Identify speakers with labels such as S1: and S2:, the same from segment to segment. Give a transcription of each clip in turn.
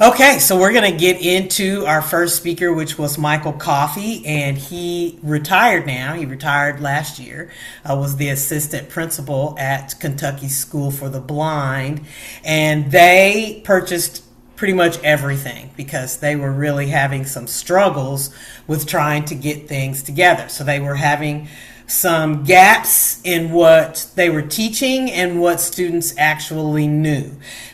S1: Okay, so we're going to get into our first speaker, which was Michael Coffey, and he retired now. He retired last year, was the assistant principal at Kentucky School for the Blind, and they purchased pretty much everything because they were really having some struggles with trying to get things together. So they were having some gaps in what they were teaching and what students actually knew.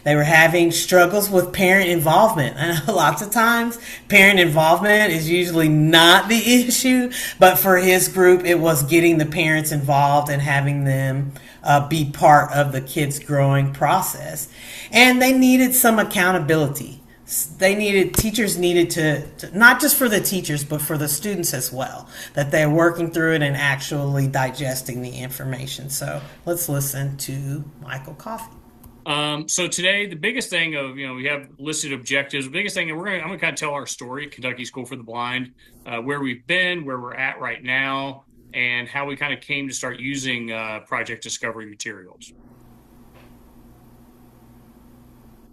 S1: They were having struggles with parent involvement. I know lots of times parent involvement is usually not the issue, but for his group, it was getting the parents involved and having them be part of the kids' growing process. And they needed some accountability. Teachers needed to not just for the teachers but for the students as well, that they're working through it and actually digesting the information. So let's listen to Michael Coffey.
S2: So today, the biggest thing we have listed objectives. The biggest thing, I'm going to kind of tell our story, Kentucky School for the Blind, where we've been, where we're at right now, and how we kind of came to start using Project Discovery materials.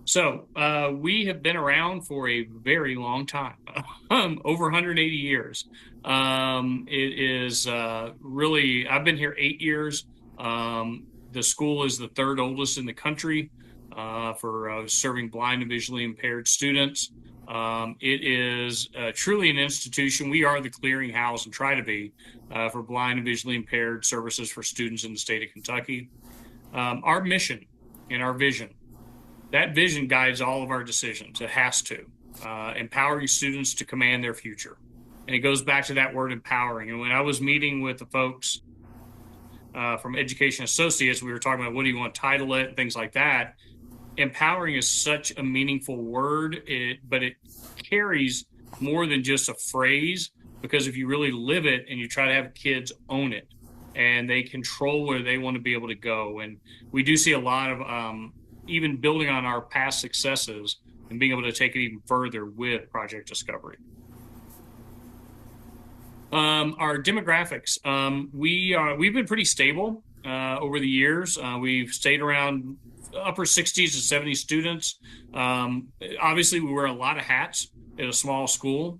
S2: So we have been around for a very long time, over 180 years. It is really, I've been here 8 years. The school is the third oldest in the country for serving blind and visually impaired students. It is truly an institution. We are the clearinghouse and try to be for blind and visually impaired services for students in the state of Kentucky. Our mission and our vision, that vision guides all of our decisions. It has to. Empowering students to command their future. And it goes back to that word empowering. And when I was meeting with the folks from Education Associates, we were talking about what do you want to title it, things like that. Empowering is such a meaningful word, but it carries more than just a phrase, because if you really live it and you try to have kids own it and they control where they want to be able to go. And we do see a lot of even building on our past successes and being able to take it even further with Project Discovery. Our demographics, we've been pretty stable over the years. We've stayed around upper 60s to 70 students. Obviously, we wear a lot of hats at a small school.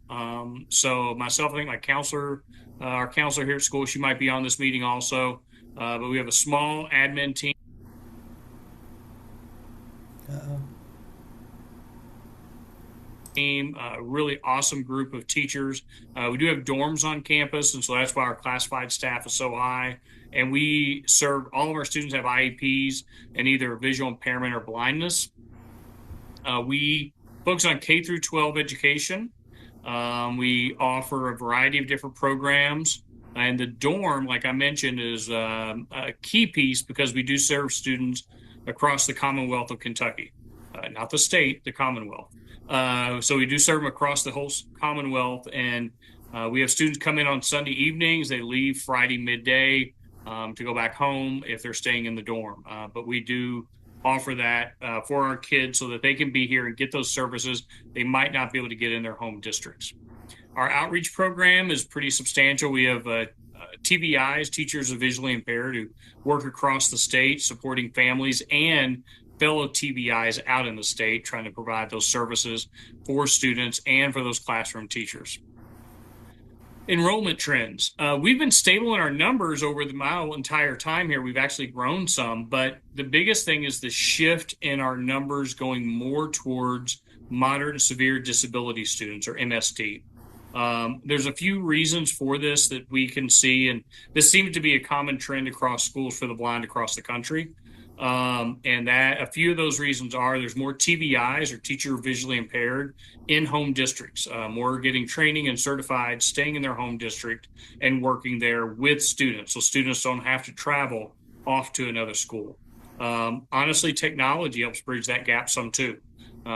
S2: So myself, I think my counselor, our counselor here at school, she might be on this meeting also. But we have a small admin team. A really awesome group of teachers. We do have dorms on campus, and so that's why our classified staff is so high. And we serve, all of our students have IEPs and either visual impairment or blindness. We focus on K through 12 education. We offer a variety of different programs. And the dorm, like I mentioned, is a key piece because we do serve students across the Commonwealth of Kentucky, not the state, the Commonwealth. So we do serve them across the whole Commonwealth, and we have students come in on Sunday evenings. They leave Friday midday to go back home if they're staying in the dorm. But we do offer that for our kids so that they can be here and get those services they might not be able to get in their home districts. Our outreach program is pretty substantial. We have TVIs, teachers of visually impaired, who work across the state supporting families and fellow TVIs out in the state, trying to provide those services for students and for those classroom teachers. Enrollment trends. We've been stable in our numbers over my entire time here. We've actually grown some, but the biggest thing is the shift in our numbers going more towards moderate and severe disability students, or MSD. There's a few reasons for this that we can see, and this seems to be a common trend across schools for the blind across the country. And that a few of those reasons are there's more TVIs, or teacher visually impaired, in home districts, more getting training and certified, staying in their home district and working there with students. So students don't have to travel off to another school. Honestly, technology helps bridge that gap some too.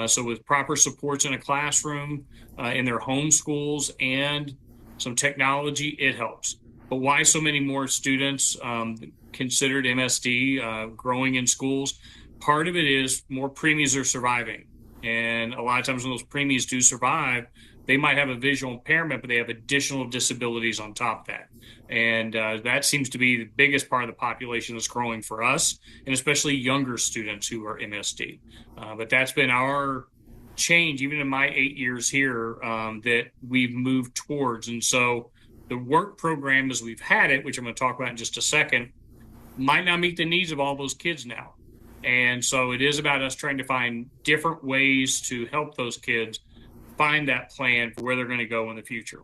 S2: So with proper supports in a classroom, in their home schools, and some technology, it helps. But why so many more students considered MSD growing in schools? Part of it is more preemies are surviving. And a lot of times when those preemies do survive, they might have a visual impairment, but they have additional disabilities on top of that. And that seems to be the biggest part of the population that's growing for us, and especially younger students who are MSD. But that's been our change, even in my 8 years here, that we've moved towards. And so the work program as we've had it, which I'm going to talk about in just a second, might not meet the needs of all those kids now. And so it is about us trying to find different ways to help those kids find that plan for where they're going to go in the future.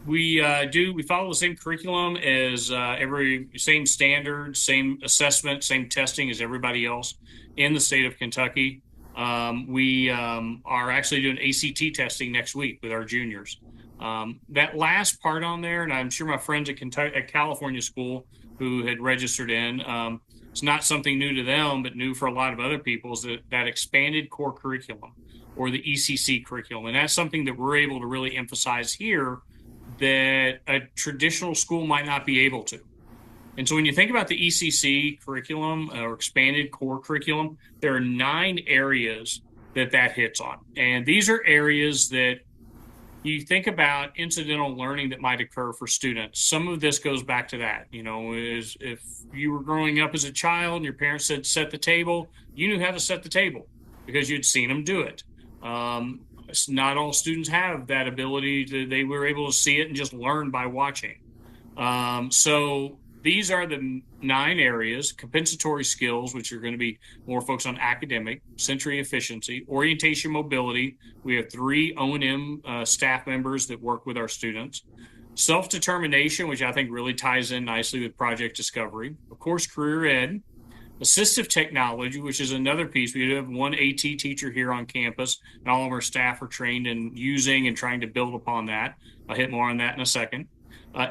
S2: We follow the same curriculum as same standards, same assessment, same testing as everybody else in the state of Kentucky. We are actually doing ACT testing next week with our juniors. That last part on there, and I'm sure my friends at California school who had registered in, it's not something new to them, but new for a lot of other people, is that expanded core curriculum, or the ECC curriculum. And that's something that we're able to really emphasize here that a traditional school might not be able to. And so when you think about the ECC curriculum, or expanded core curriculum, there are 9 areas that hits on. And these are areas that you think about incidental learning that might occur for students. Some of this goes back to that. Is if you were growing up as a child and your parents said, set the table, you knew how to set the table because you'd seen them do it. Not all students have that ability. They were able to see it and just learn by watching. So these are the 9 areas: compensatory skills, which are going to be more focused on academic, sensory efficiency, orientation, mobility. We have 3 O&M staff members that work with our students. Self-determination, which I think really ties in nicely with project discovery. Of course, career ed. Assistive technology, which is another piece. We do have 1 AT teacher here on campus, and all of our staff are trained in using and trying to build upon that. I'll hit more on that in a second.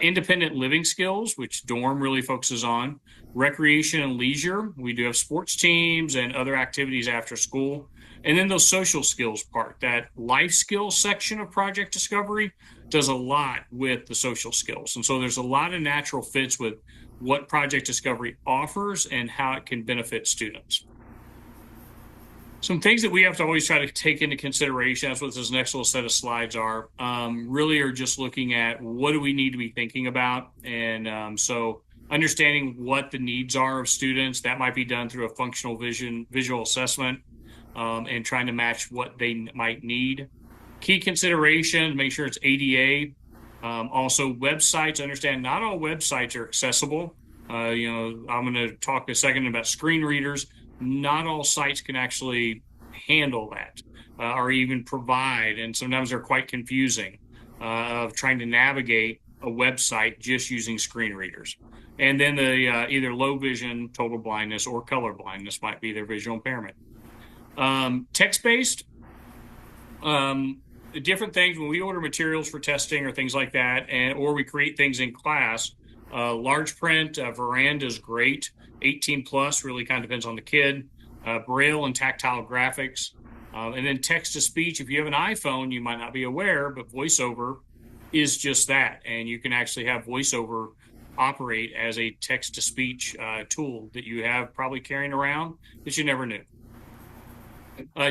S2: Independent living skills, which Dorm really focuses on. Recreation and leisure. We do have sports teams and other activities after school. And then those social skills part, that life skills section of project discovery does a lot with the social skills. And so there's a lot of natural fits with what project discovery offers and how it can benefit students. Some things that we have to always try to take into consideration, that's what this next little set of slides are, really are just looking at what do we need to be thinking about. And so understanding what the needs are of students, that might be done through a functional visual assessment, and trying to match what they might need. Key considerations, make sure it's ADA. Also websites, understand not all websites are accessible. I'm going to talk a second about screen readers. Not all sites can actually handle that or even provide, and sometimes they're quite confusing of trying to navigate a website just using screen readers. And then the either low vision, total blindness, or color blindness might be their visual impairment. Text-based, different things when we order materials for testing or things like that, or we create things in class. Large print, Veranda is great. 18 plus really kind of depends on the kid. Braille and tactile graphics. And then text to speech. If you have an iPhone, you might not be aware, but VoiceOver is just that. And you can actually have VoiceOver operate as a text to speech tool that you have probably carrying around that you never knew.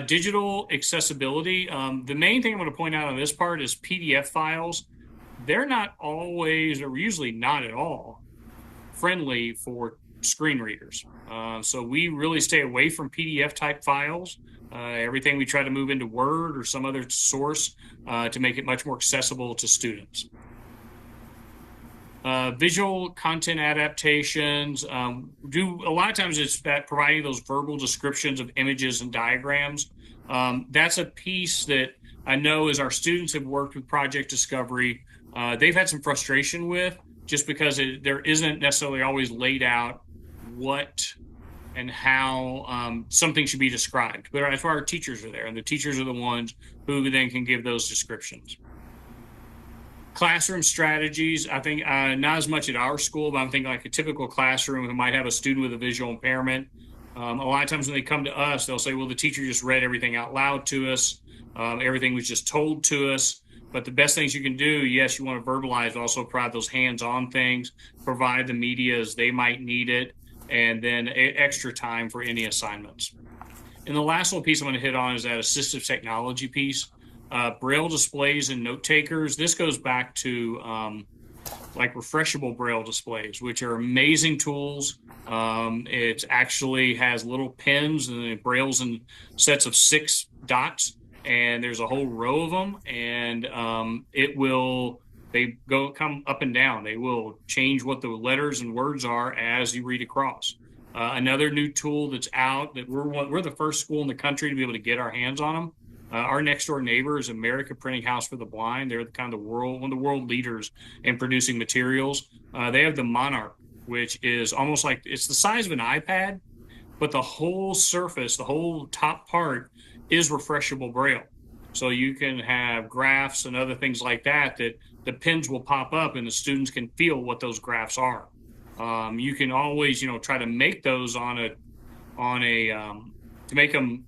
S2: Digital accessibility. The main thing I'm going to point out on this part is PDF files. They're not always, or usually not at all, friendly for screen readers. So we really stay away from PDF type files. Everything we try to move into Word or some other source to make it much more accessible to students. Visual content adaptations. A lot of times it's that providing those verbal descriptions of images and diagrams. That's a piece that I know as our students have worked with project discovery, they've had some frustration with, just because there isn't necessarily always laid out what and how something should be described. But that's why our teachers are there, and the teachers are the ones who then can give those descriptions. Classroom strategies, I think not as much at our school, but I'm thinking like a typical classroom who might have a student with a visual impairment. A lot of times when they come to us, they'll say, well, the teacher just read everything out loud to us. Everything was just told to us. But the best things you can do, yes, you want to verbalize, but also provide those hands-on things, provide the media as they might need it, and then extra time for any assignments. And the last little piece I'm going to hit on is that assistive technology piece. Braille displays and note takers. This goes back to like refreshable braille displays, which are amazing tools. It actually has little pins and it brailles in sets of 6 dots, and there's a whole row of them, and they come up and down. They will change what the letters and words are as you read across. Another new tool that's out that we're the first school in the country to be able to get our hands on them. Our next door neighbor is America Printing House for the Blind. They're one of the world leaders in producing materials. They have the Monarch, which is almost like it's the size of an iPad, but the whole surface, the whole top part is refreshable braille. So you can have graphs and other things like that the pins will pop up and the students can feel what those graphs are. You can always, try to make those to make them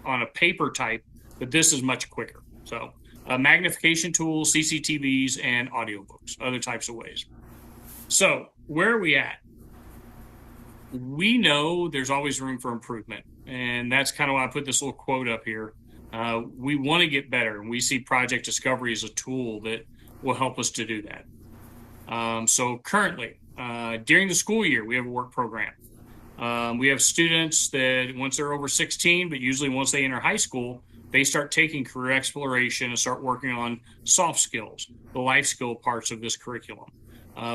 S2: on a paper type, but this is much quicker. So magnification tools, CCTVs, and audiobooks, other types of ways. So where are we at? We know there's always room for improvement. And that's kind of why I put this little quote up here. We want to get better, and we see Project Discovery as a tool that will help us to do that. So currently, during the school year, we have a work program. We have students that once they're over 16, but usually once they enter high school, they start taking career exploration and start working on soft skills, the life skill parts of this curriculum.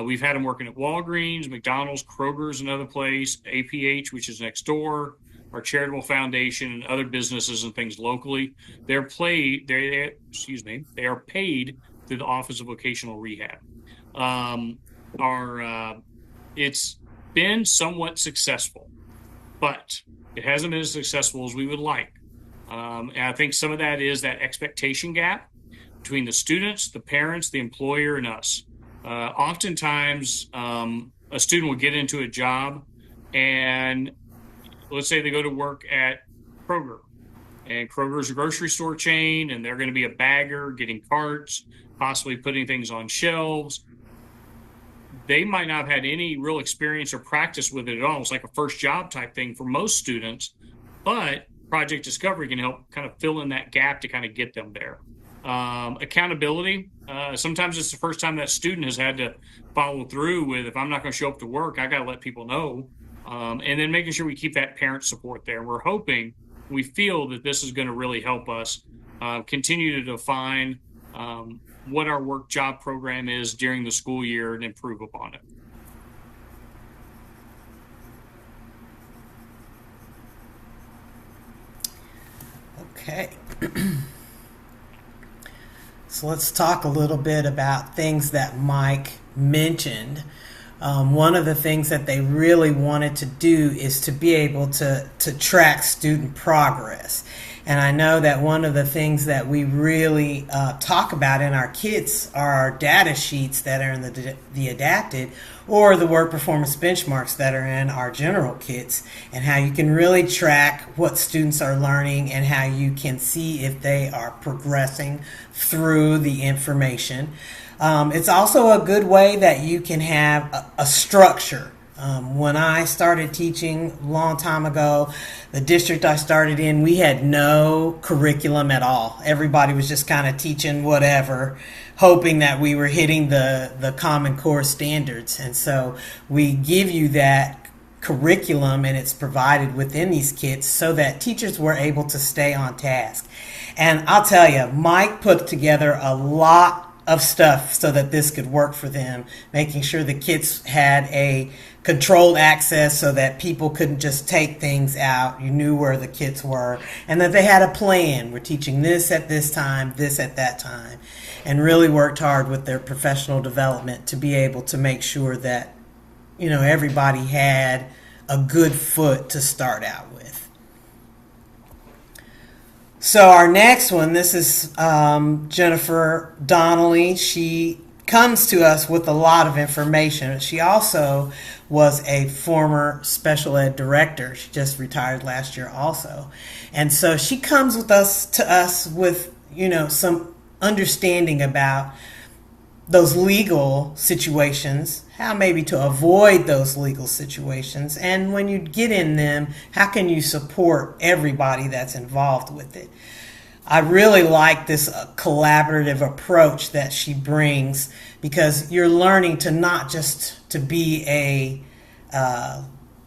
S2: We've had them working at Walgreens, McDonald's, Kroger's, another place, APH, which is next door, our charitable foundation, and other businesses and things locally. They are paid through the Office of Vocational Rehab. It's been somewhat successful, but it hasn't been as successful as we would like. And I think some of that is that expectation gap between the students, the parents, the employer, and us. Oftentimes, a student will get into a job, and let's say they go to work at Kroger, and Kroger's a grocery store chain, and they're going to be a bagger, getting carts, possibly putting things on shelves. They might not have had any real experience or practice with it at all. It's like a first job type thing for most students, but Project Discovery can help kind of fill in that gap to kind of get them there. Accountability. Sometimes it's the first time that student has had to follow through with, if I'm not going to show up to work, I got to let people know. And then making sure we keep that parent support there. We feel that this is going to really help us continue to define what our work job program is during the school year and improve upon it.
S1: Okay. So let's talk a little bit about things that Mike mentioned. One of the things that they really wanted to do is to be able to track student progress. And I know that one of the things that we really talk about in our kits are our data sheets that are in the adapted, or the work performance benchmarks that are in our general kits, and how you can really track what students are learning and how you can see if they are progressing through the information. It's also a good way that you can have a structure. When I started teaching a long time ago, the district I started in, we had no curriculum at all. Everybody was just kind of teaching whatever, hoping that we were hitting the Common Core standards. And so we give you that curriculum, and it's provided within these kits so that teachers were able to stay on task. And I'll tell you, Mike put together a lot of stuff so that this could work for them, making sure the kits had a controlled access so that people couldn't just take things out. You knew where the kits were, and that they had a plan. We're teaching this at this time, this at that time, and really worked hard with their professional development to be able to make sure that, everybody had a good foot to start out with. So our next one, this is Jennifer Donnelly. She comes to us with a lot of information. She also was a former special ed director. She just retired last year also. And so she comes to us with, some understanding about those legal situations, how maybe to avoid those legal situations, and when you get in them, how can you support everybody that's involved with it. I really like this collaborative approach that she brings, because you're learning to not just to be a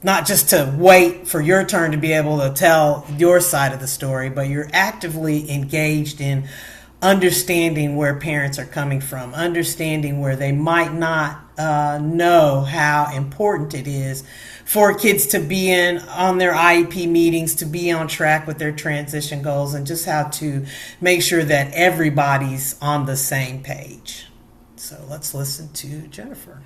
S1: not just to wait for your turn to be able to tell your side of the story, but you're actively engaged in understanding where parents are coming from, understanding where they might not know how important it is for kids to be in on their IEP meetings, to be on track with their transition goals, and just how to make sure that everybody's on the same page. So let's listen to Jennifer.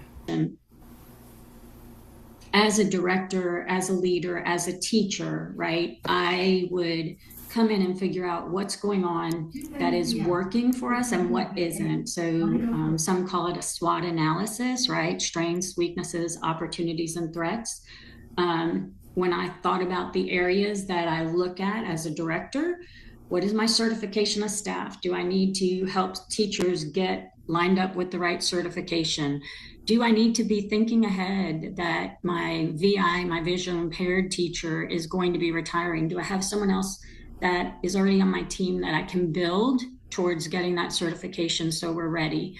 S3: As a director, as a leader, as a teacher, right, I would come in and figure out what's going on that is working for us and what isn't. So some call it a SWOT analysis, right? Strengths, weaknesses, opportunities, and threats. When I thought about the areas that I look at as a director, what is my certification of staff? Do I need to help teachers get lined up with the right certification? Do I need to be thinking ahead that my VI, my visually impaired teacher, is going to be retiring? Do I have someone else that is already on my team that I can build towards getting that certification so we're ready?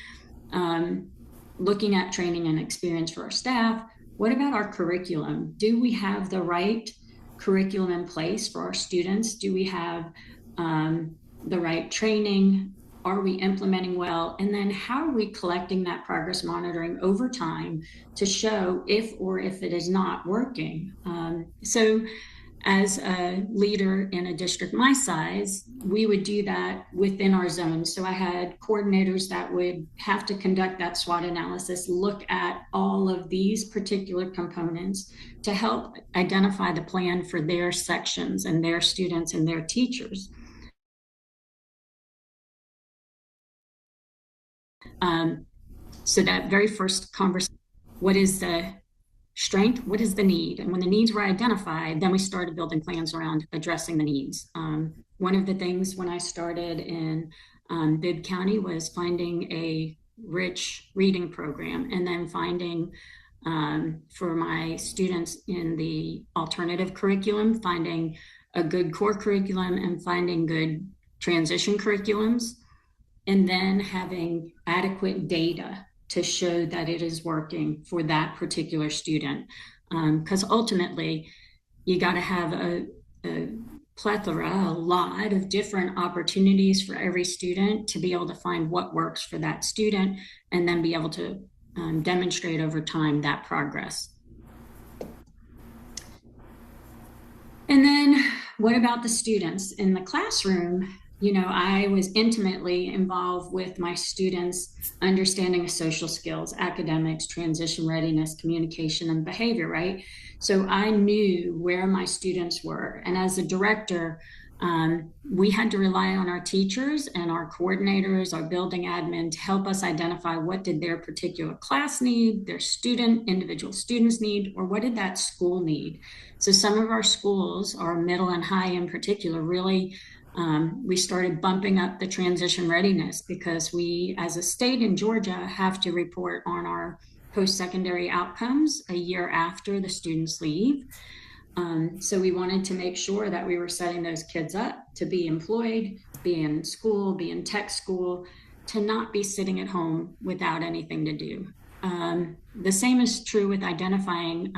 S3: Looking at training and experience for our staff. What about our curriculum? Do we have the right curriculum in place for our students? Do we have the right training? Are we implementing well? And then how are we collecting that progress monitoring over time to show if it is not working? So as a leader in a district my size, we would do that within our zone. So I had coordinators that would have to conduct that SWOT analysis, look at all of these particular components to help identify the plan for their sections and their students and their teachers. So that very first conversation, what is the strength, what is the need? And when the needs were identified, then we started building plans around addressing the needs. One of the things when I started in Bibb County was finding a rich reading program, and then finding for my students in the alternative curriculum, finding a good core curriculum and finding good transition curriculums, and then having adequate data to show that it is working for that particular student. Because ultimately, you got to have a plethora, a lot of different opportunities for every student to be able to find what works for that student, and then be able to demonstrate over time that progress. And then what about the students in the classroom? I was intimately involved with my students' understanding of social skills, academics, transition readiness, communication, and behavior, right? So I knew where my students were. And as a director, we had to rely on our teachers and our coordinators, our building admin, to help us identify what did their particular class need, their individual students need, or what did that school need. So some of our schools, our middle and high in particular, really we started bumping up the transition readiness, because we, as a state in Georgia, have to report on our post-secondary outcomes a year after the students leave. So we wanted to make sure that we were setting those kids up to be employed, be in school, be in tech school, to not be sitting at home without anything to do. The same is true with identifying,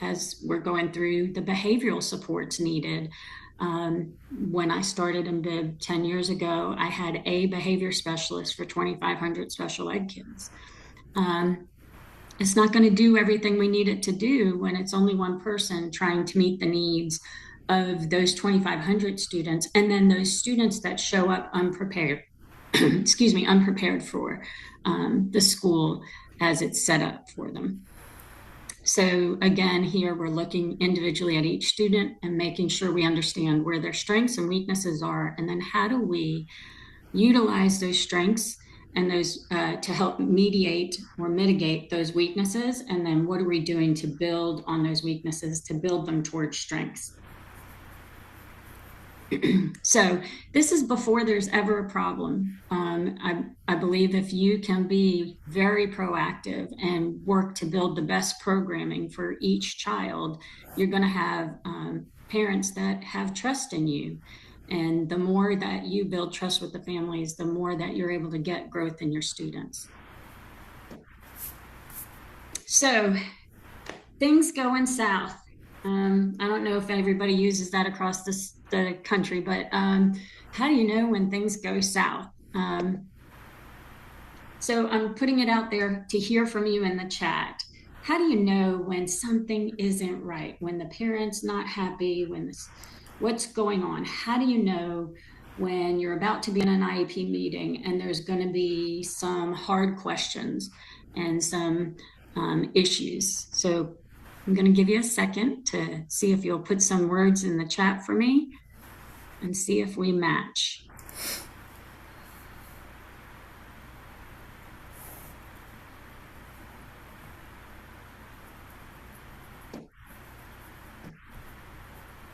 S3: as we're going through, the behavioral supports needed. When I started in Bibb 10 years ago, I had a behavior specialist for 2,500 special ed kids. It's not going to do everything we need it to do when it's only one person trying to meet the needs of those 2,500 students, and then those students that show up unprepared, unprepared for the school as it's set up for them. So again, here we're looking individually at each student and making sure we understand where their strengths and weaknesses are, and then how do we utilize those strengths and those to help mediate or mitigate those weaknesses, and then what are we doing to build on those weaknesses to build them towards strengths. So this is before there's ever a problem. I believe if you can be very proactive and work to build the best programming for each child, you're going to have parents that have trust in you. And the more that you build trust with the families, the more that you're able to get growth in your students. So things going south. I don't know if everybody uses that across the country, but how do you know when things go south? So I'm putting it out there to hear from you in the chat. How do you know when something isn't right, when the parent's not happy, what's going on? How do you know when you're about to be in an IEP meeting and there's going to be some hard questions and some issues? So I'm going to give you a second to see if you'll put some words in the chat for me and see if we match.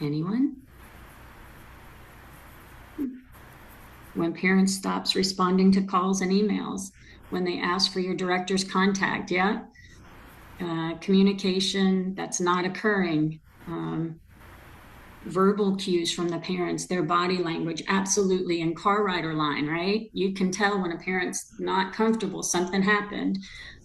S3: Anyone? When parents stops responding to calls and emails, when they ask for your director's contact, yeah? Communication that's not occurring, verbal cues from the parents, their body language, absolutely, and car rider line, right? You can tell when a parent's not comfortable, something happened.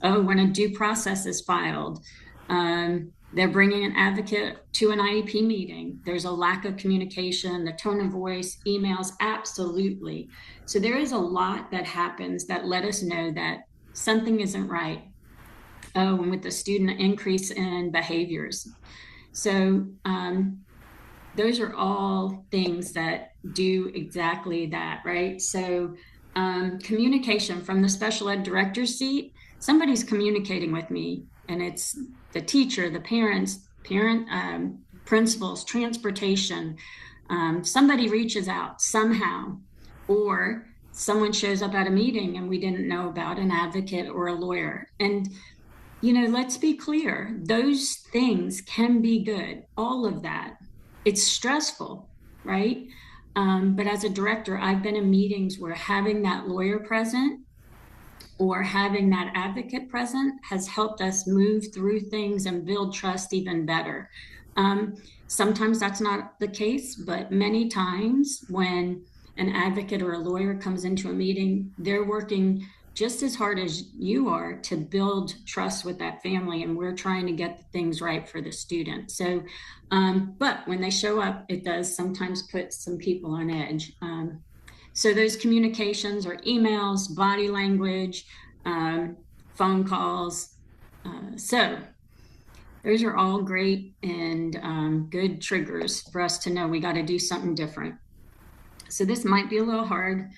S3: Oh, when a due process is filed, they're bringing an advocate to an IEP meeting. There's a lack of communication, the tone of voice, emails, absolutely. So there is a lot that happens that let us know that something isn't right. Oh, and with the student increase in behaviors. So those are all things that do exactly that, right? So communication from the special ed director's seat, somebody's communicating with me, and it's the teacher, the parents, principals, transportation. Somebody reaches out somehow, or someone shows up at a meeting and we didn't know about, an advocate or a lawyer. And, you know, let's be clear, those things can be good, all of that. It's stressful, right? But as a director, I've been in meetings where having that lawyer present or having that advocate present has helped us move through things and build trust even better. Sometimes that's not the case, but many times when an advocate or a lawyer comes into a meeting, they're working just as hard as you are to build trust with that family, and we're trying to get the things right for the student. So, but when they show up, it does sometimes put some people on edge. So those communications or emails, body language, phone calls. So those are all great and good triggers for us to know we got to do something different. So this might be a little hard,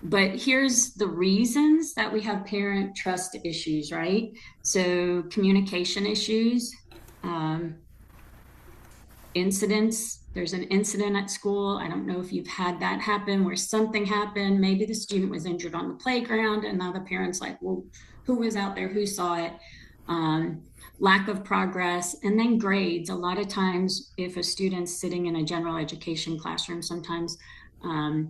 S3: but here's the reasons that we have parent trust issues, right? So communication issues, incidents. There's an incident at school. I don't know if you've had that happen where something happened. Maybe the student was injured on the playground and now the parent's like, well, who was out there? Who saw it? Lack of progress. And then grades. A lot of times if a student's sitting in a general education classroom, sometimes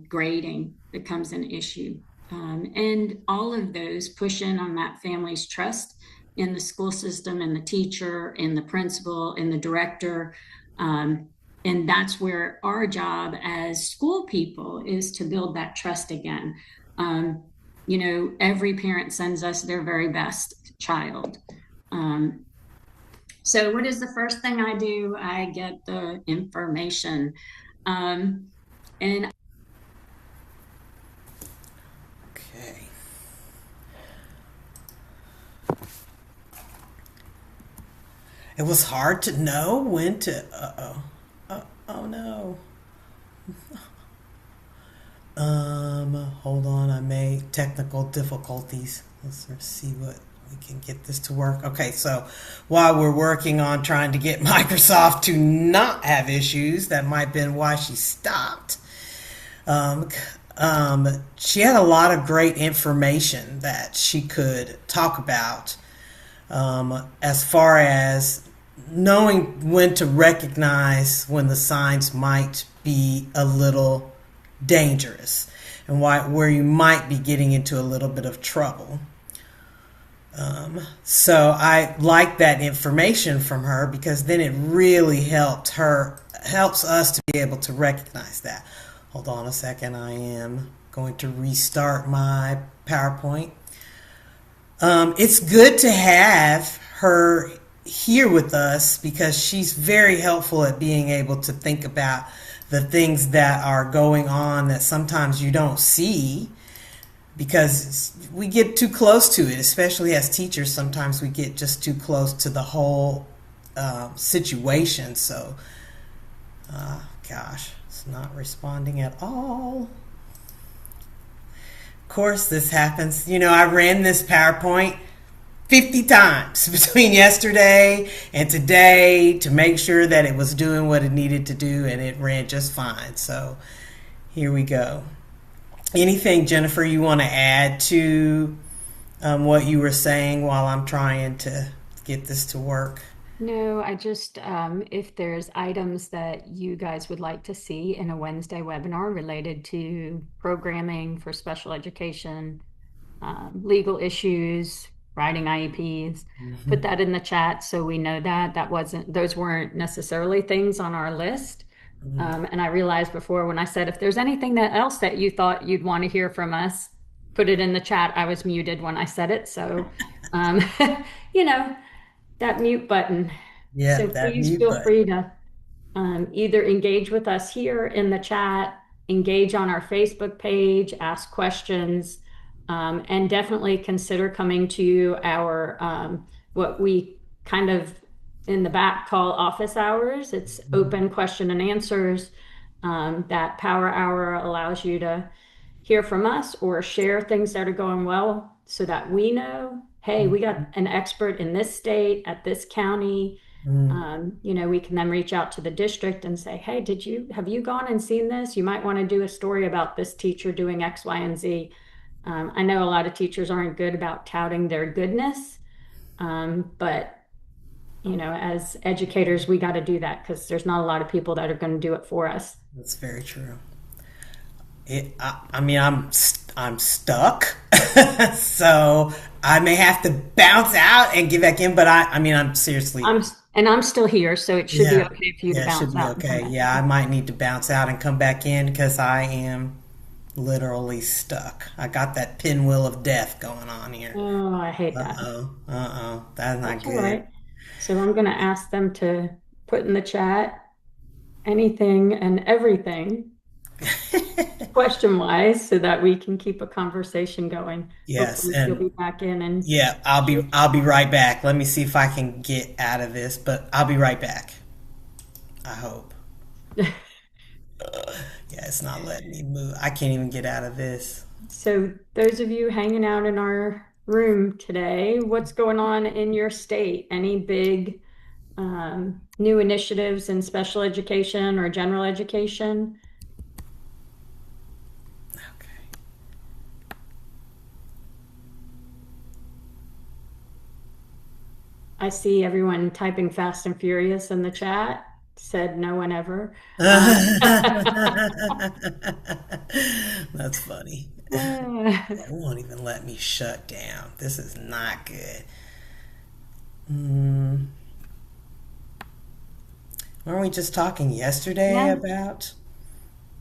S3: grading becomes an issue. And all of those push in on that family's trust in the school system, in the teacher, in the principal, in the director. And that's where our job as school people is to build that trust again. You know, every parent sends us their very best child. So what is the first thing I do? I get the information. And
S1: okay. It was hard to know when to, oh no. Hold on, I made technical difficulties. Let's see what we can get this to work. Okay, so while we're working on trying to get Microsoft to not have issues, that might have been why she stopped. She had a lot of great information that she could talk about, as far as knowing when to recognize when the signs might be a little dangerous and where you might be getting into a little bit of trouble. So I like that information from her because then it really helps us to be able to recognize that. Hold on a second. I am going to restart my PowerPoint. It's good to have her here with us because she's very helpful at being able to think about the things that are going on that sometimes you don't see because we get too close to it, especially as teachers. Sometimes we get just too close to the whole situation. So, gosh, it's not responding at all. Of course, this happens. I ran this PowerPoint 50 times between yesterday and today to make sure that it was doing what it needed to do, and it ran just fine. So here we go. Anything, Jennifer, you want to add to what you were saying while I'm trying to get this to work?
S4: No, I just, if there's items that you guys would like to see in a Wednesday webinar related to programming for special education, legal issues, writing IEPs, put that in the chat so we know those weren't necessarily things on our list. And I realized before when I said, if there's anything else that you thought you'd want to hear from us, put it in the chat. I was muted when I said it. So, um, you know, that mute button.
S1: Yeah,
S4: So
S1: that
S4: please
S1: mute
S4: feel
S1: button.
S4: free to either engage with us here in the chat, engage on our Facebook page, ask questions, and definitely consider coming to our what we kind of in the back call office hours. It's open question and answers. That power hour allows you to hear from us or share things that are going well so that we know, hey, we got an expert in this state at this county. We can then reach out to the district and say, hey, have you gone and seen this? You might want to do a story about this teacher doing X, Y, and Z. I know a lot of teachers aren't good about touting their goodness, but as educators, we got to do that because there's not a lot of people that are going to do it for us.
S1: That's very true. I mean, I'm stuck, so I may have to bounce out and get back in. But I mean, I'm seriously.
S4: I'm still here, so it should be
S1: Yeah,
S4: okay for you to
S1: yeah, it should
S4: bounce
S1: be
S4: out and come
S1: okay.
S4: back.
S1: Yeah, I might need to bounce out and come back in because I am literally stuck. I got that pinwheel of death going on here.
S4: Oh, I hate that.
S1: That's not
S4: That's all
S1: good.
S4: right. So I'm going to ask them to put in the chat anything and everything question wise so that we can keep a conversation going.
S1: Yes,
S4: Hopefully she'll
S1: and
S4: be back in and
S1: yeah, I'll be right back. Let me see if I can get out of this, but I'll be right back. I hope. Yeah, it's not letting me move. I can't even get out of this.
S4: so those of you hanging out in our room today, what's going on in your state? Any big new initiatives in special education or general education?
S1: Okay.
S4: I see everyone typing fast and furious in the chat. Said no one ever. Uh,
S1: That's funny. It won't even let me shut down. This is not good. Mm, weren't we just talking yesterday
S4: yeah,
S1: about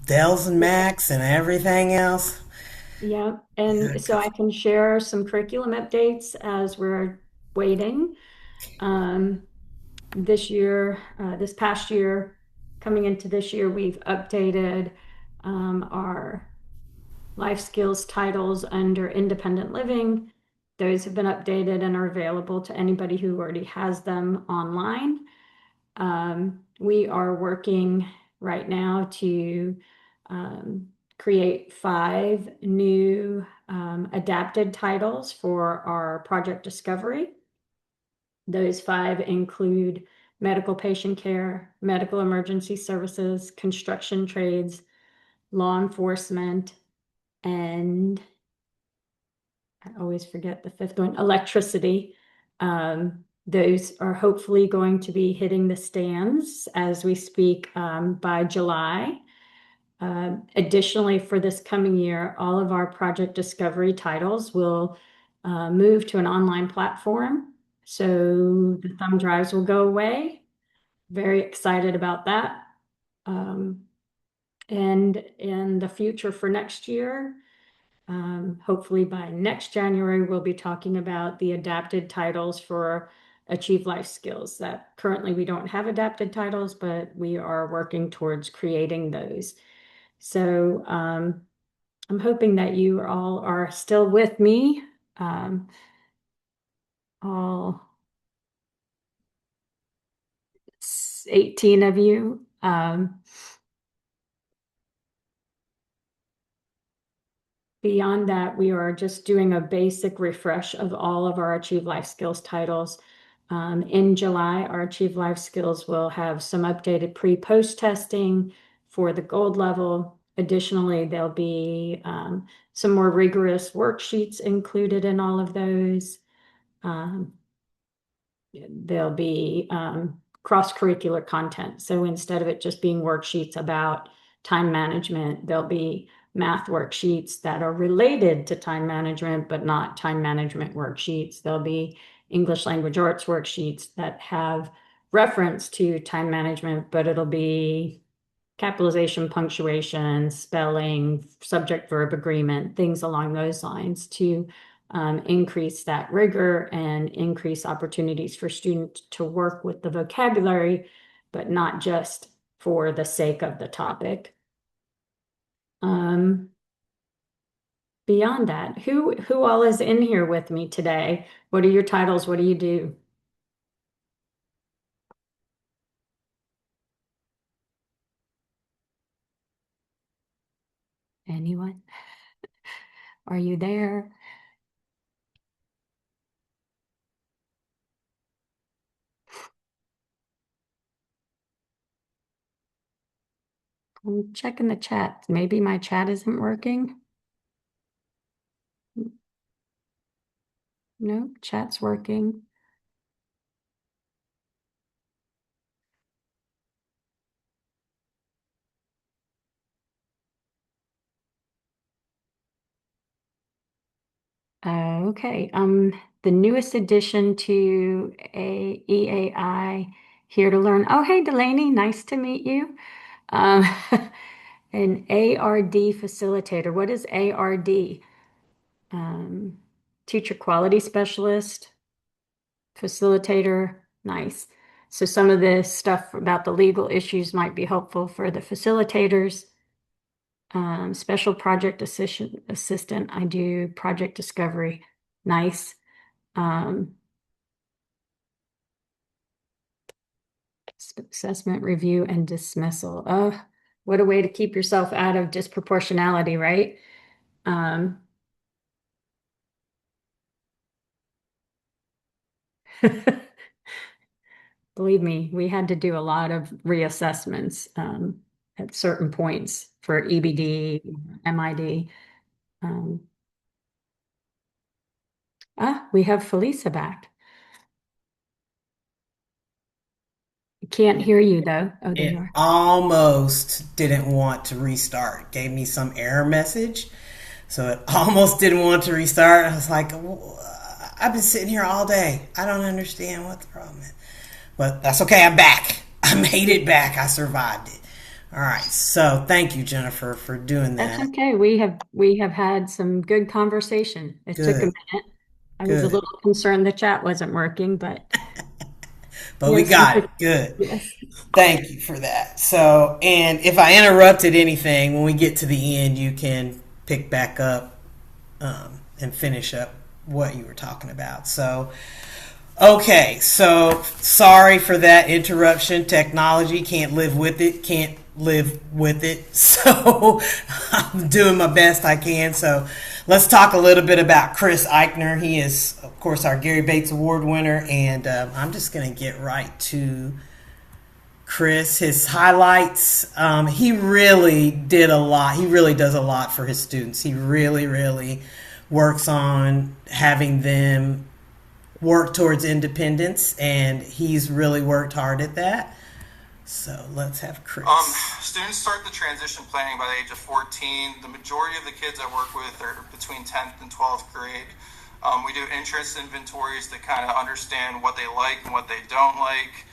S1: Dells and Max and everything else?
S4: yeah.
S1: Yeah,
S4: And so I can share some curriculum updates as we're waiting. Um, this past year, coming into this year, we've updated our life skills titles under independent living. Those have been updated and are available to anybody who already has them online. We are working right now to create 5 new adapted titles for our project discovery. Those 5 include medical patient care, medical emergency services, construction trades, law enforcement, and I always forget the 5th one, electricity. Those are hopefully going to be hitting the stands as we speak by July. Additionally, for this coming year, all of our project discovery titles will move to an online platform. So the thumb drives will go away. Very excited about that. And in the future for next year, hopefully by next January, we'll be talking about the adapted titles for Achieve Life Skills. That currently we don't have adapted titles, but we are working towards creating those. So I'm hoping that you all are still with me. All 18 of you. Beyond that, we are just doing a basic refresh of all of our Achieve Life Skills titles. In July, our Achieve Life Skills will have some updated pre-post testing for the gold level. Additionally, there'll be some more rigorous worksheets included in all of those. There'll be cross-curricular content. So instead of it just being worksheets about time management, there'll be math worksheets that are related to time management, but not time management worksheets. There'll be English language arts worksheets that have reference to time management, but it'll be capitalization, punctuation, spelling, subject-verb agreement, things along those lines to increase that rigor and increase opportunities for students to work with the vocabulary, but not just for the sake of the topic. Beyond that, who all is in here with me today? What are your titles? What do you do? Anyone? Are you there? I'm checking the chat. Maybe my chat isn't working. No, chat's working. Okay, the newest addition to EAI, here to learn. Oh, hey, Delaney, nice to meet you. An ARD facilitator. What is ARD? Teacher quality specialist, facilitator. Nice. So some of the stuff about the legal issues might be helpful for the facilitators. Special project assistant. I do project discovery. Nice. Assessment review and dismissal. Oh, what a way to keep yourself out of disproportionality, right? Believe me, we had to do a lot of reassessments at certain points for EBD, MID. We have Falisa back. Can't hear you though. Oh, there you
S1: It
S4: are.
S1: almost didn't want to restart. It gave me some error message. So it almost didn't want to restart. I was like, I've been sitting here all day. I don't understand what the problem is. But that's okay. I'm back. I made it back. I survived it. All right. So thank you, Jennifer, for doing that.
S4: That's okay. We have had some good conversation. It took a
S1: Good.
S4: minute. I was a
S1: Good.
S4: little concerned the chat wasn't working, but
S1: But we got it. Good.
S4: yes.
S1: Thank you for that. So, and if I interrupted anything, when we get to the end, you can pick back up and finish up what you were talking about. So, okay. So, sorry for that interruption. Technology can't live with it. Can't live with it. So, I'm doing my best I can. So, let's talk a little bit about Chris Eichner. He is, of course, our Gary Bates Award winner, and I'm just going to get right to Chris, his highlights. He really did a lot. He really does a lot for his students. He really, really works on having them work towards independence, and he's really worked hard at that. So let's have Chris.
S5: Students start the transition planning by the age of 14. The majority of the kids I work with are between 10th and 12th grade. We do interest inventories to kind of understand what they like and what they don't like.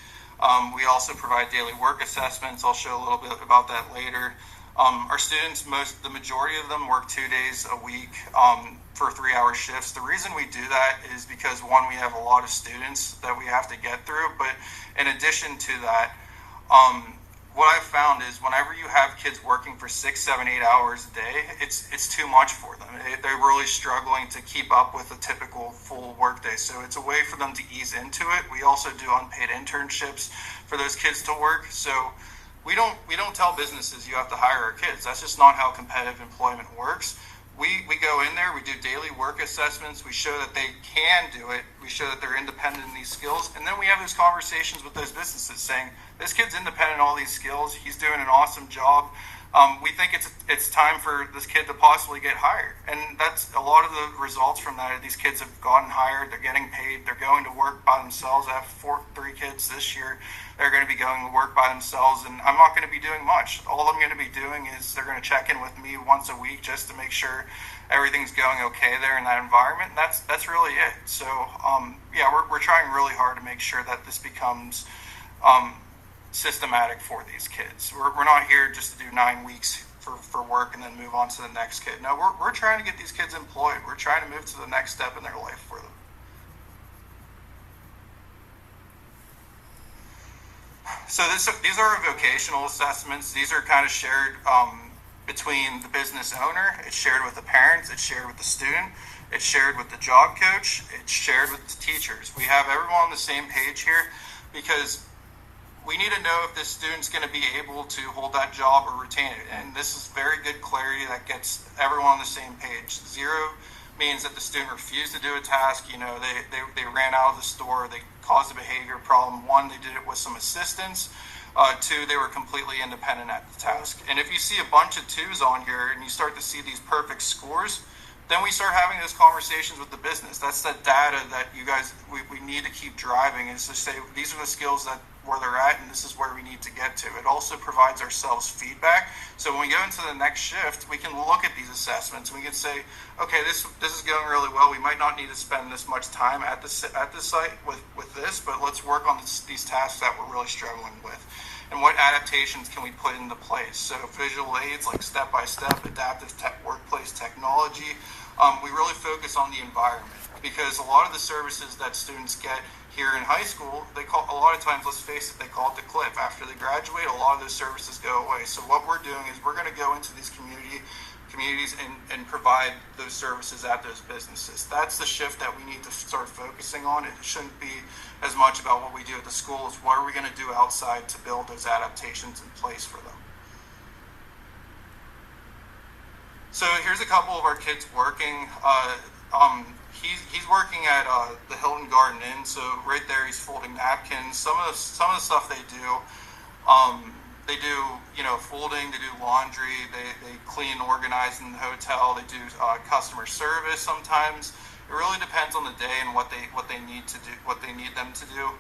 S5: We also provide daily work assessments. I'll show a little bit about that later. Our students, the majority of them work 2 days a week for 3-hour shifts. The reason we do that is because, one, we have a lot of students that we have to get through, but in addition to that, what I've found is whenever you have kids working for 6, 7, 8 hours a day, it's too much for them. They're really struggling to keep up with a typical full workday. So it's a way for them to ease into it. We also do unpaid internships for those kids to work. So we don't tell businesses you have to hire our kids. That's just not how competitive employment works. We go in there, we do daily work assessments, we show that they can do it, we show that they're independent in these skills, and then we have those conversations with those businesses saying, this kid's independent in all these skills, he's doing an awesome job. We think it's time for this kid to possibly get hired. And that's a lot of the results from that. These kids have gotten hired, they're getting paid, they're going to work by themselves. I have 3 kids this year. They're going to be going to work by themselves, and I'm not going to be doing much. All I'm going to be doing is they're going to check in with me once a week just to make sure everything's going okay there in that environment. And that's really it. So yeah, we're trying really hard to make sure that this becomes systematic for these kids. We're not here just to do 9 weeks for work and then move on to the next kid. No, we're trying to get these kids employed. We're trying to move to the next step in their life for them. So these are vocational assessments. These are kind of shared between the business owner. It's shared with the parents. It's shared with the student. It's shared with the job coach. It's shared with the teachers. We have everyone on the same page here because we need to know if this student's going to be able to hold that job or retain it. And this is very good clarity that gets everyone on the same page. 0 means that the student refused to do a task. You know, they ran out of the store. They caused a behavior problem. 1, they did it with some assistance. 2, they were completely independent at the task. And if you see a bunch of 2s on here and you start to see these perfect scores, then we start having those conversations with the business. That's the data that you guys, we need to keep driving, is to say, these are the skills that where they're at and this is where we need to get to. It also provides ourselves feedback. So when we go into the next shift, we can look at these assessments and we can say, okay, this is going really well. We might not need to spend this much time at the site with this, but let's work on these tasks that we're really struggling with. And what adaptations can we put into place? So visual aids like step-by-step, adaptive workplace technology. We really focus on the environment because a lot of the services that students get here in high school, a lot of times, let's face it, they call it the cliff. After they graduate, a lot of those services go away. So what we're doing is we're going to go into these communities and provide those services at those businesses. That's the shift that we need to start focusing on. It shouldn't be as much about what we do at the school as what are we going to do outside to build those adaptations in place for them. So here's a couple of our kids working. He's working at the Hilton Garden Inn. So right there, he's folding napkins. Some of the stuff they do folding. They do laundry. They clean, organize in the hotel. They do customer service sometimes. It really depends on the day and what they need to do, what they need them to do.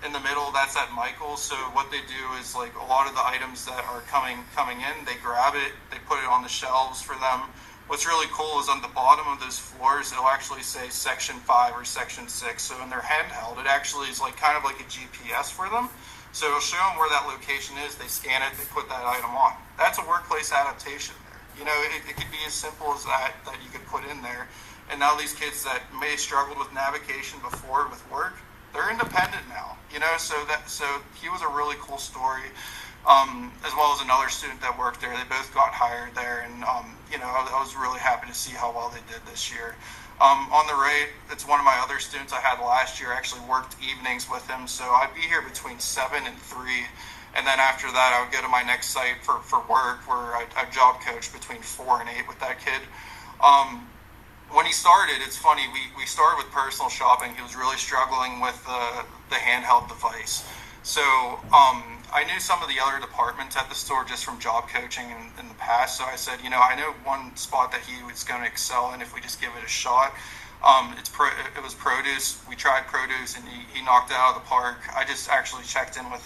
S5: In the middle, that's at Michael's. So what they do is like a lot of the items that are coming in, they grab it, they put it on the shelves for them. What's really cool is on the bottom of those floors, it'll actually say Section 5 or Section 6. So in their handheld, it actually is like kind of like a GPS for them. So it'll show them where that location is. They scan it, they put that item on. That's a workplace adaptation there. You know, it could be as simple as that you could put in there. And now these kids that may have struggled with navigation before with work, they're independent now. You know, so he was a really cool story. As well as another student that worked there. They both got hired there, and you know, I was really happy to see how well they did this year. On the right, it's one of my other students I had last year. I actually worked evenings with him, so I'd be here between 7 and 3, and then after that, I would go to my next site for work, where I job coached between 4 and 8 with that kid. When he started, it's funny, we started with personal shopping. He was really struggling with the handheld device. So I knew some of the other departments at the store just from job coaching in the past. So I said, you know, I know one spot that he was going to excel in if we just give it a shot. It was produce. We tried produce, and he knocked it out of the park. I just actually checked in with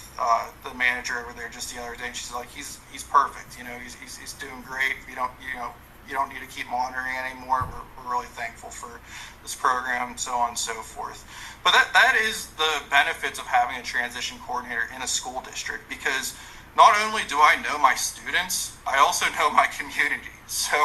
S5: the manager over there just the other day, and she's like, he's perfect. You know, he's doing great. You you don't need to keep monitoring anymore. We're really thankful for this program, so on and so forth. But that is the benefits of having a transition coordinator in a school district, because not only do I know my students, I also know my community. So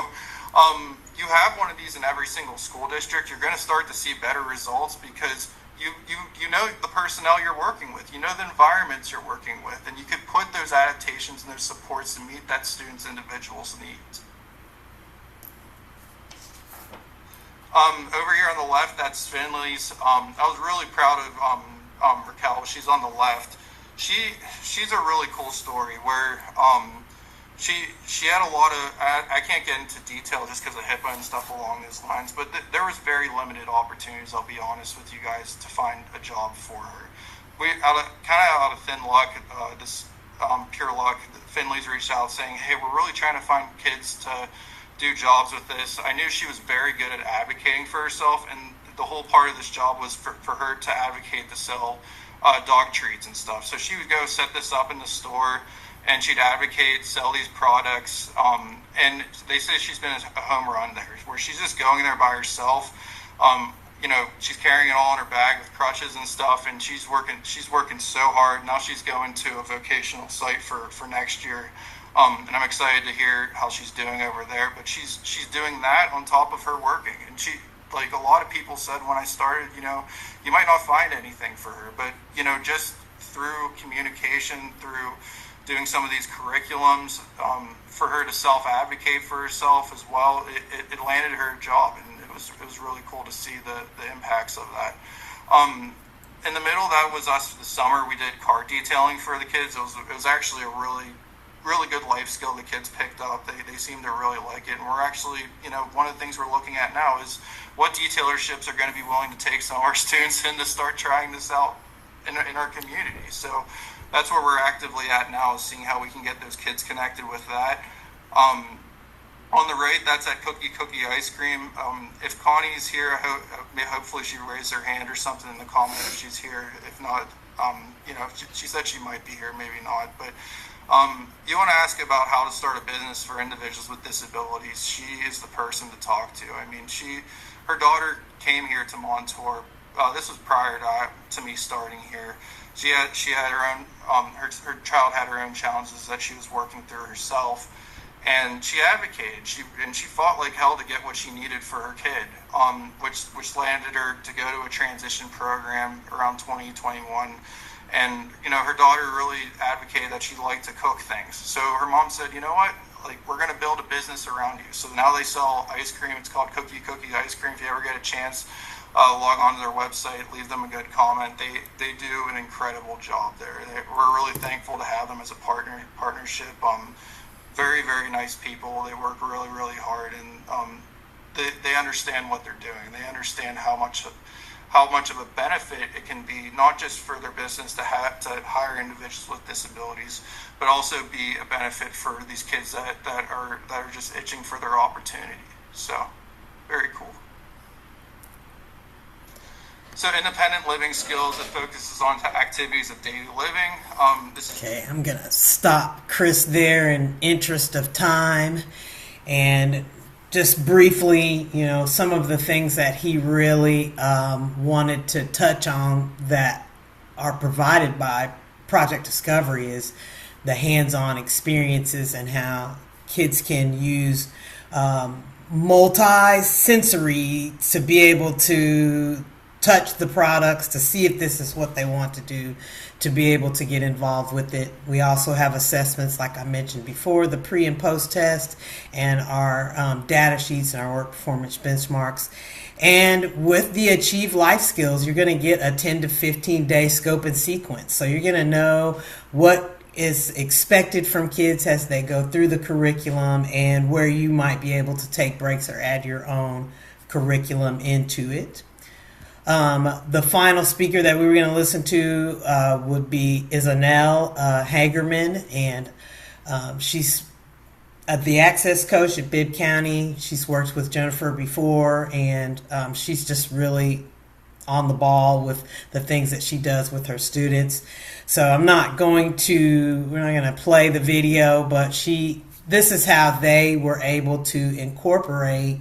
S5: you have one of these in every single school district, you're going to start to see better results because you know the personnel you're working with, you know the environments you're working with, and you can put those adaptations and those supports to meet that student's individual's needs. Over here on the left, that's Finley's. I was really proud of Raquel. She's on the left. She's a really cool story where she had a lot of, I can't get into detail just because of HIPAA and stuff along those lines, but there was very limited opportunities, I'll be honest with you guys, to find a job for her. We out of thin luck, pure luck, Finley's reached out saying, hey, we're really trying to find kids to do jobs with this. I knew she was very good at advocating for herself, and the whole part of this job was for her to advocate to sell dog treats and stuff. So she would go set this up in the store, and she'd advocate, sell these products, and they say she's been a home run there, where she's just going there by herself. She's carrying it all in her bag with crutches and stuff, and she's working so hard. Now she's going to a vocational site for next year. And I'm excited to hear how she's doing over there. But she's doing that on top of her working. And she, like a lot of people said when I started, you might not find anything for her. But, just through communication, through doing some of these curriculums, for her to self-advocate for herself as well, it landed her a job. And it was really cool to see the impacts of that. In the middle, that was us for the summer. We did car detailing for the kids. It was actually a really good life skill the kids picked up. They seem to really like it. And we're actually, one of the things we're looking at now is what detailerships are going to be willing to take some of our students in to start trying this out in our community. So that's where we're actively at now, is seeing how we can get those kids connected with that. On the right, that's at Cookie Ice Cream. If Connie's here, hopefully she raised her hand or something in the comments if she's here. If not, she said she might be here, maybe not. But you want to ask about how to start a business for individuals with disabilities, she is the person to talk to. I mean, her daughter came here to Montour. This was prior to me starting here. She had her own, her child had her own challenges that she was working through herself. And she advocated, she fought like hell to get what she needed for her kid, which landed her to go to a transition program around 2021. And, her daughter really advocated that she liked to cook things. So her mom said, you know what, we're going to build a business around you. So now they sell ice cream. It's called Cookie Ice Cream. If you ever get a chance, log on to their website, leave them a good comment. They do an incredible job there. We're really thankful to have them as a partnership. Very, very nice people. They work really, really hard, and they understand what they're doing. They understand how much of a benefit it can be, not just for their business to hire individuals with disabilities, but also be a benefit for these kids that are just itching for their opportunity. So, very cool. So independent living skills, it focuses on activities of daily living.
S1: Okay, I'm going to stop Chris there in interest of time, and just briefly, some of the things that he really wanted to touch on that are provided by Project Discovery is the hands-on experiences and how kids can use multi-sensory to be able to touch the products, to see if this is what they want to do, to be able to get involved with it. We also have assessments, like I mentioned before, the pre and post test, and our data sheets and our work performance benchmarks. And with the Achieve Life Skills, you're going to get a 10 to 15 day scope and sequence. So you're going to know what is expected from kids as they go through the curriculum, and where you might be able to take breaks or add your own curriculum into it. The final speaker that we were going to listen to is Anel Hagerman, and she's the Access Coach at Bibb County. She's worked with Jennifer before, and she's just really on the ball with the things that she does with her students. So we're not going to play the video, but she this is how they were able to incorporate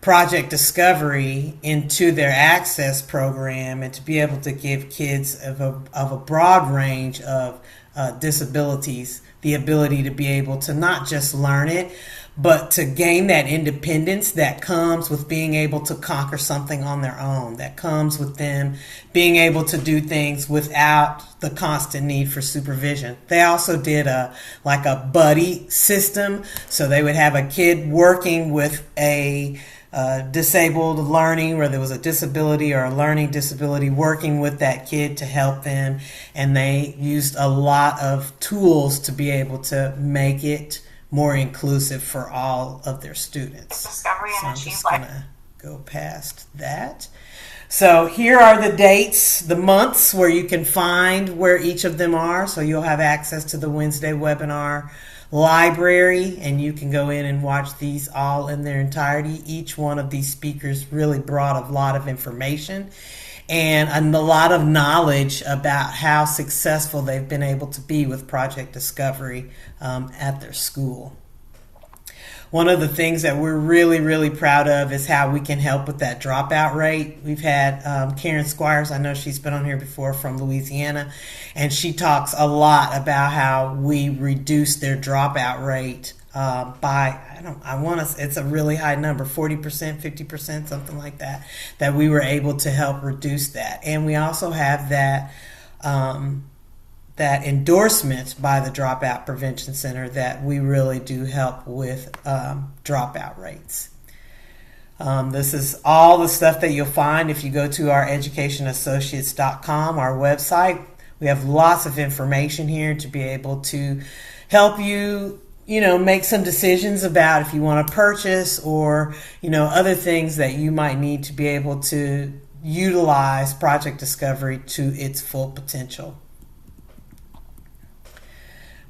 S1: Project Discovery into their access program, and to be able to give kids of a broad range of disabilities the ability to be able to not just learn it, but to gain that independence that comes with being able to conquer something on their own, that comes with them being able to do things without the constant need for supervision. They also did a buddy system, so they would have a kid working with a disabled learning, where there was a disability or a learning disability, working with that kid to help them. And they used a lot of tools to be able to make it more inclusive for all of their students.
S6: Discovery
S1: So
S6: and
S1: I'm
S6: achieve
S1: just
S6: life.
S1: going to go past that. So here are the dates, the months where you can find where each of them are. So you'll have access to the Wednesday webinar library, and you can go in and watch these all in their entirety. Each one of these speakers really brought a lot of information and a lot of knowledge about how successful they've been able to be with Project Discovery at their school. One of the things that we're really, really proud of is how we can help with that dropout rate. We've had Karen Squires, I know she's been on here before, from Louisiana, and she talks a lot about how we reduce their dropout rate by, it's a really high number, 40%, 50%, something like that, that we were able to help reduce that. And we also have that that endorsement by the Dropout Prevention Center that we really do help with dropout rates. This is all the stuff that you'll find if you go to our educationassociates.com, our website. We have lots of information here to be able to help you, make some decisions about if you want to purchase, or, other things that you might need to be able to utilize Project Discovery to its full potential.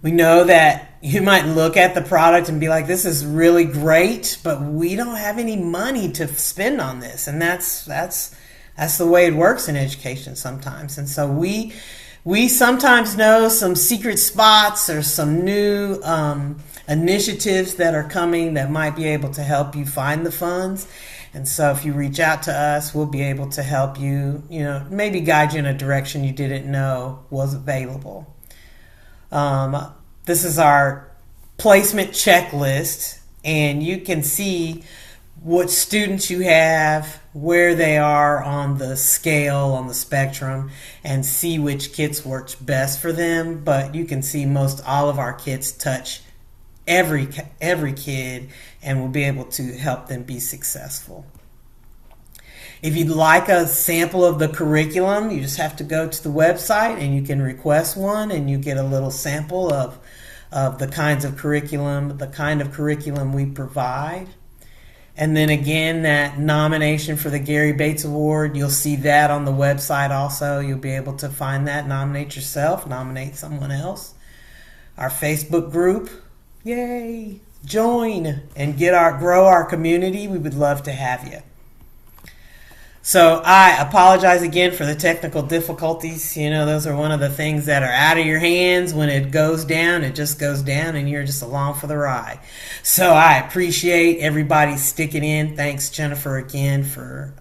S1: We know that you might look at the product and be like, this is really great, but we don't have any money to spend on this. And that's the way it works in education sometimes. And so we sometimes know some secret spots or some new initiatives that are coming that might be able to help you find the funds. And so if you reach out to us, we'll be able to help you, maybe guide you in a direction you didn't know was available. This is our placement checklist, and you can see what students you have, where they are on the scale, on the spectrum, and see which kits works best for them. But you can see most all of our kits touch every kid, and will be able to help them be successful. If you'd like a sample of the curriculum, you just have to go to the website and you can request one, and you get a little sample of the kind of curriculum we provide. And then again, that nomination for the Gary Bates Award, you'll see that on the website also. You'll be able to find that, nominate yourself, nominate someone else. Our Facebook group, yay, join and grow our community. We would love to have you. So I apologize again for the technical difficulties. Those are one of the things that are out of your hands. When it goes down, it just goes down, and you're just along for the ride. So I appreciate everybody sticking in. Thanks, Jennifer, again for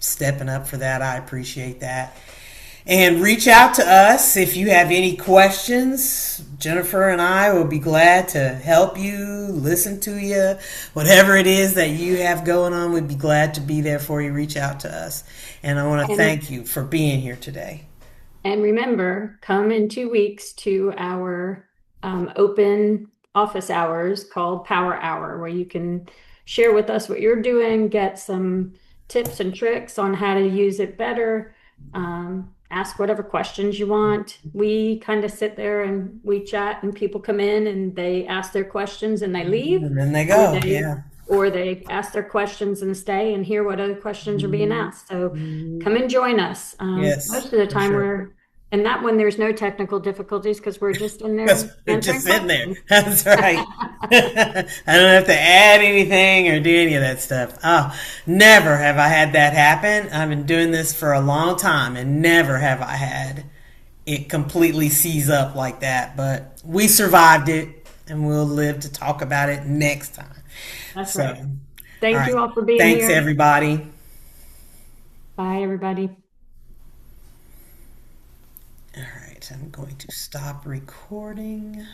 S1: stepping up for that. I appreciate that. And reach out to us if you have any questions. Jennifer and I will be glad to help you, listen to you, whatever it is that you have going on. We'd be glad to be there for you. Reach out to us. And I want to thank you for being here today.
S4: And remember, come in 2 weeks to our open office hours called Power Hour, where you can share with us what you're doing, get some tips and tricks on how to use it better. Ask whatever questions you want. We kind of sit there and we chat, and people come in and they ask their questions and they leave.
S1: And then they go,
S4: Or they ask their questions and stay and hear what other questions are being asked. So come and join us.
S1: Yes,
S4: most of the time and that one, there's no technical difficulties because we're just in there.
S1: We're just in there. That's right. I don't have to add anything or do any of that stuff. Oh, never have I had that happen. I've been doing this for a long time, and never have I had it completely seize up like that. But we survived it, and we'll live to talk about it next time.
S4: That's
S1: So,
S4: right.
S1: all
S4: Thank
S1: right.
S4: you all for being
S1: Thanks,
S4: here.
S1: everybody.
S4: Bye, everybody.
S1: All right, I'm going to stop recording.